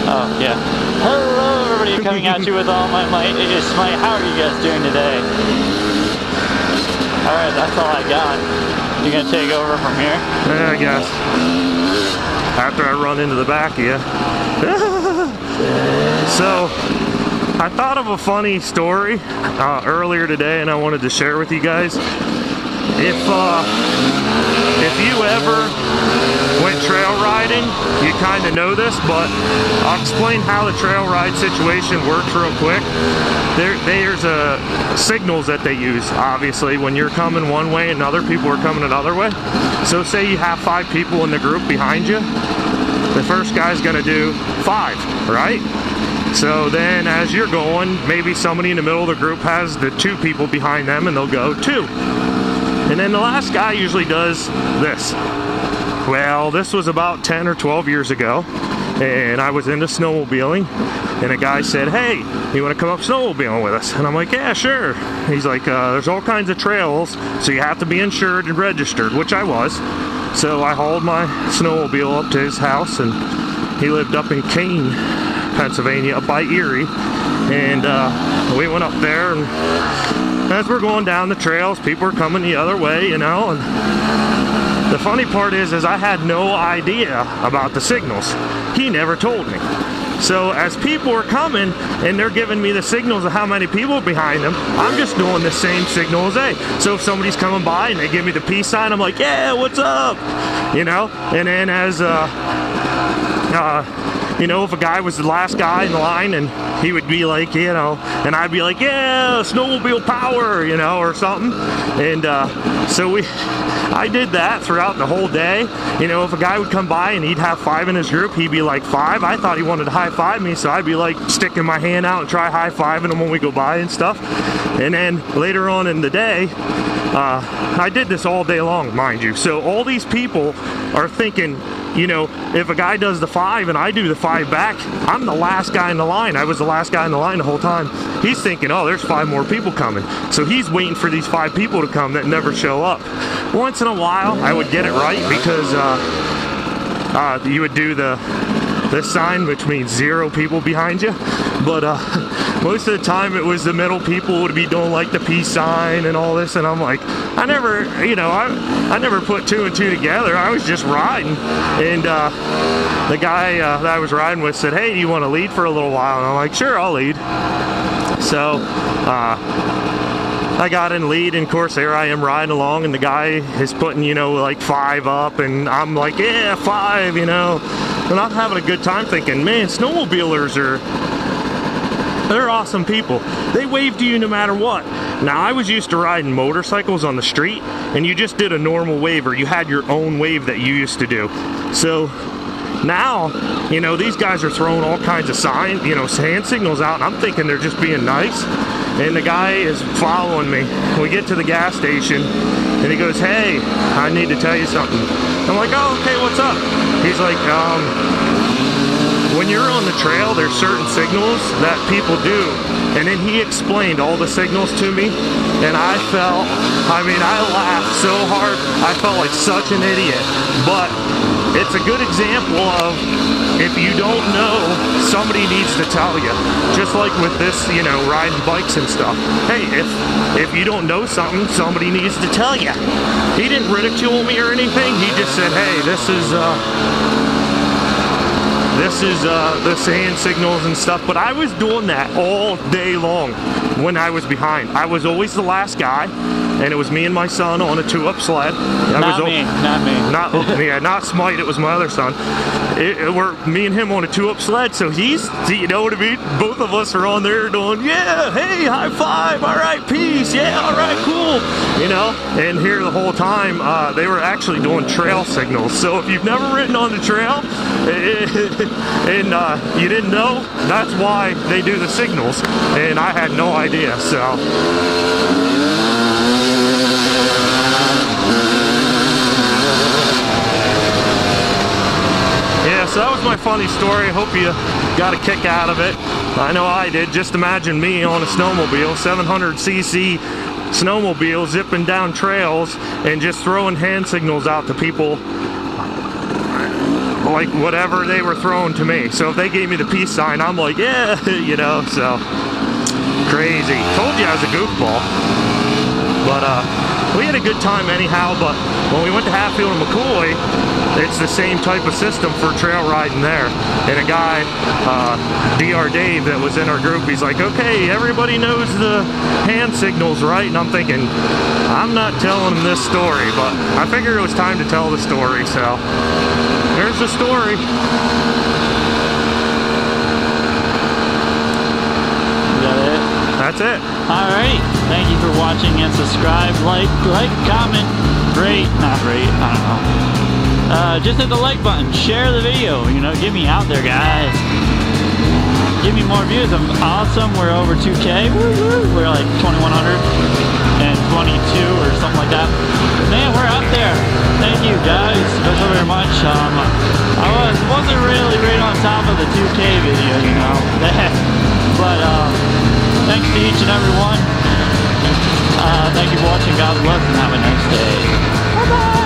Oh, yeah. Hello, everybody, coming at you with all my might. It is Smite. How are you guys doing today? Alright, that's all I got. You gonna take over from here? Yeah, I guess. After I run into the back of you. So, I thought of a funny story earlier today, and I wanted to share with you guys. If you ever went trail riding, you kind of know this, but I'll explain how the trail ride situation works real quick. There's signals that they use, obviously, when you're coming one way and other people are coming another way. So say you have 5 people in the group behind you. The first guy's gonna do 5, right? So then as you're going, maybe somebody in the middle of the group has the 2 people behind them and they'll go 2. And then the last guy usually does this. Well, this was about 10 or 12 years ago, and I was into snowmobiling, and a guy said, hey, you want to come up snowmobiling with us? And I'm like, yeah, sure. He's like, there's all kinds of trails, so you have to be insured and registered, which I was. So I hauled my snowmobile up to his house, and he lived up in Kane, Pennsylvania, up by Erie, and we went up there, and as we're going down the trails, people are coming the other way, you know, and the funny part is I had no idea about the signals. He never told me. So as people are coming and they're giving me the signals of how many people are behind them, I'm just doing the same signal as they. So if somebody's coming by and they give me the peace sign, I'm like, yeah, what's up? You know, and then as you know, if a guy was the last guy in the line and he would be like, you know, and I'd be like, yeah, snowmobile power, you know, or something. And so I did that throughout the whole day. You know, if a guy would come by and he'd have 5 in his group, he'd be like 5. I thought he wanted to high-five me, so I'd be like sticking my hand out and try high-fiving him when we go by and stuff. And then later on in the day, I did this all day long, mind you. So all these people are thinking, you know, if a guy does the 5 and I do the 5 back, I'm the last guy in the line. I was the last guy in the line the whole time. He's thinking, oh, there's 5 more people coming. So he's waiting for these 5 people to come that never show up. Once in a while, I would get it right because you would do this sign, which means 0 people behind you. But most of the time it was the middle people would be doing like the peace sign and all this, and I'm like, I never, you know, I never put 2 and 2 together. I was just riding, and the guy that I was riding with said, hey, do you want to lead for a little while? And I'm like, sure, I'll lead. So I got in lead, and of course there I am riding along, and the guy is putting, you know, like 5 up, and I'm like, yeah, 5, you know, and I'm having a good time thinking, man, snowmobilers they're awesome people. They wave to you no matter what. Now, I was used to riding motorcycles on the street, and you just did a normal wave, or you had your own wave that you used to do. So now, you know, these guys are throwing all kinds of signs, you know, hand signals out, and I'm thinking they're just being nice. And the guy is following me. We get to the gas station, and he goes, hey, I need to tell you something. I'm like, oh, okay, what's up? He's like, when you're on the trail, there's certain signals that people do. And then he explained all the signals to me, and I laughed so hard, I felt like such an idiot. But it's a good example of, if you don't know, somebody needs to tell you. Just like with this, you know, riding bikes and stuff. Hey, if you don't know something, somebody needs to tell you. He didn't ridicule me or anything. He just said, hey, this is the hand signals and stuff. But I was doing that all day long when I was behind. I was always the last guy, and it was me and my son on a 2-up sled. Not me. Not Smite, it was my other son. We're me and him on a 2-up sled, so he's, you know what I mean? Both of us are on there doing, yeah, hey, high five, all right, peace, yeah, all right, cool, you know? And here the whole time, they were actually doing trail signals. So if you've never ridden on the trail, and you didn't know, that's why they do the signals. And I had no idea, so. Yeah, so that was my funny story. I hope you got a kick out of it. I know I did. Just imagine me on a snowmobile, 700cc snowmobile, zipping down trails and just throwing hand signals out to people like whatever they were throwing to me. So if they gave me the peace sign, I'm like, yeah, you know, so crazy. Told you I was a goofball. But we had a good time anyhow, but when we went to Hatfield and McCoy, it's the same type of system for trail riding there. And a guy, DR Dave, that was in our group, he's like, okay, everybody knows the hand signals, right? And I'm thinking, I'm not telling him this story, but I figured it was time to tell the story, so there's the story. That's it. Alright, thank you for watching and subscribe, like, comment, rate, not rate, I don't know. Just hit the like button, share the video, you know, get me out there, guys. Give me more views, I'm awesome, we're over 2K, we're like 2,122 or something like that. Man, we're up there. Thank you guys, thank you very much. I wasn't really right on top of the 2K video, you know, but thanks to each and every one. Thank you for watching. God bless and have a nice day. Bye-bye.